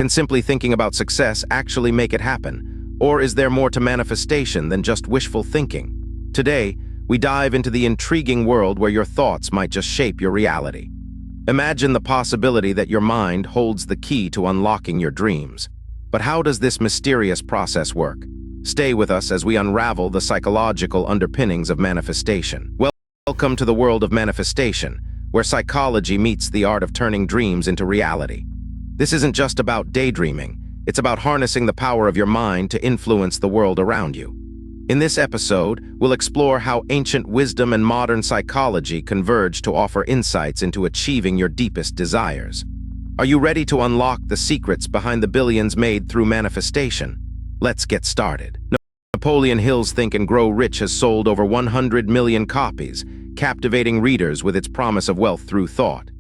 Can simply thinking about success actually make it happen? Or is there more to manifestation than just wishful thinking? Today, we dive into the intriguing world where your thoughts might just shape your reality. Imagine the possibility that your mind holds the key to unlocking your dreams. But how does this mysterious process work? Stay with us as we unravel the psychological underpinnings of manifestation. Welcome to the world of manifestation, where psychology meets the art of turning dreams into reality. This isn't just about daydreaming, it's about harnessing the power of your mind to influence the world around you. In this episode, we'll explore how ancient wisdom and modern psychology converge to offer insights into achieving your deepest desires. Are you ready to unlock the secrets behind the billions made through manifestation? Let's get started. Napoleon Hill's Think and Grow Rich has sold over 100 million copies, captivating readers with its promise of wealth through thought.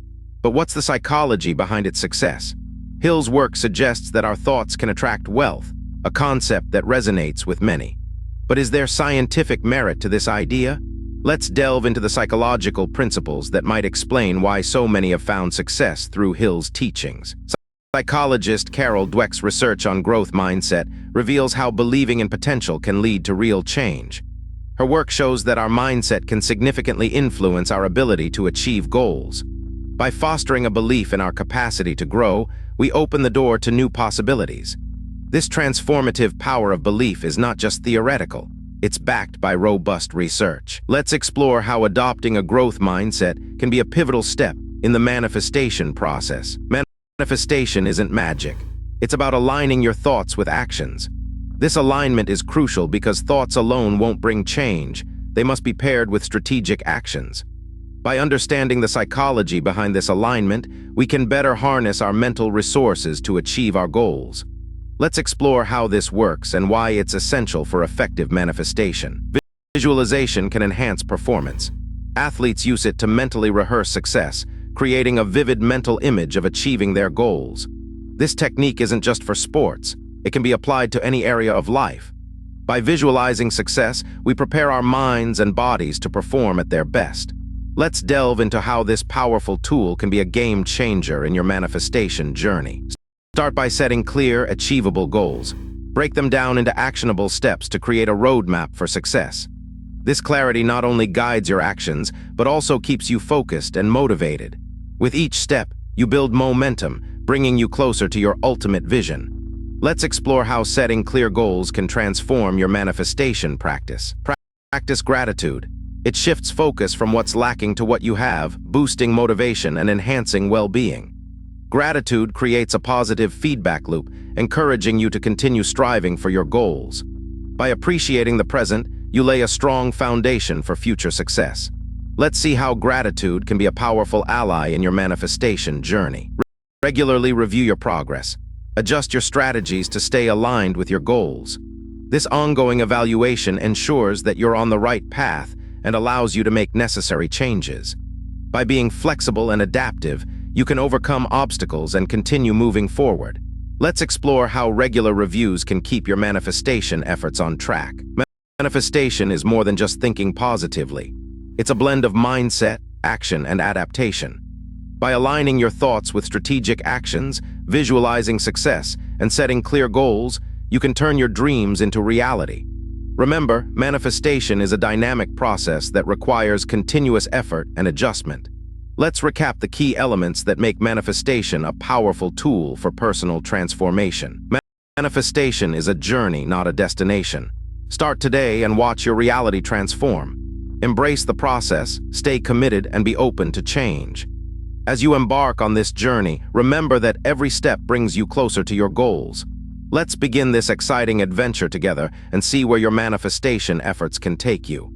But what's the psychology behind its success? Hill's work suggests that our thoughts can attract wealth, a concept that resonates with many. But is there scientific merit to this idea? Let's delve into the psychological principles that might explain why so many have found success through Hill's teachings. Psychologist Carol Dweck's research on growth mindset reveals how believing in potential can lead to real change. Her work shows that our mindset can significantly influence our ability to achieve goals. By fostering a belief in our capacity to grow, we open the door to new possibilities. This transformative power of belief is not just theoretical, it's backed by robust research. Let's explore how adopting a growth mindset can be a pivotal step in the manifestation process. Manifestation isn't magic. It's about aligning your thoughts with actions. This alignment is crucial because thoughts alone won't bring change. They must be paired with strategic actions. By understanding the psychology behind this alignment, we can better harness our mental resources to achieve our goals. Let's explore how this works and why it's essential for effective manifestation. Visualization can enhance performance. Athletes use it to mentally rehearse success, creating a vivid mental image of achieving their goals. This technique isn't just for sports. It can be applied to any area of life. By visualizing success, we prepare our minds and bodies to perform at their best. Let's delve into how this powerful tool can be a game changer in your manifestation journey. Start by setting clear, achievable goals. Break them down into actionable steps to create a roadmap for success. This clarity not only guides your actions, but also keeps you focused and motivated. With each step, you build momentum, bringing you closer to your ultimate vision. Let's explore how setting clear goals can transform your manifestation practice. Practice gratitude. It shifts focus from what's lacking to what you have, boosting motivation and enhancing well-being. Gratitude creates a positive feedback loop, encouraging you to continue striving for your goals. By appreciating the present, you lay a strong foundation for future success. Let's see how gratitude can be a powerful ally in your manifestation journey. Regularly review your progress. Adjust your strategies to stay aligned with your goals. This ongoing evaluation ensures that you're on the right path and allows you to make necessary changes. By being flexible and adaptive, you can overcome obstacles and continue moving forward. Let's explore how regular reviews can keep your manifestation efforts on track. Manifestation is more than just thinking positively. It's a blend of mindset, action, and adaptation. By aligning your thoughts with strategic actions, visualizing success, and setting clear goals, you can turn your dreams into reality. Remember, manifestation is a dynamic process that requires continuous effort and adjustment. Let's recap the key elements that make manifestation a powerful tool for personal transformation. Manifestation is a journey, not a destination. Start today and watch your reality transform. Embrace the process, stay committed, and be open to change. As you embark on this journey, remember that every step brings you closer to your goals. Let's begin this exciting adventure together and see where your manifestation efforts can take you.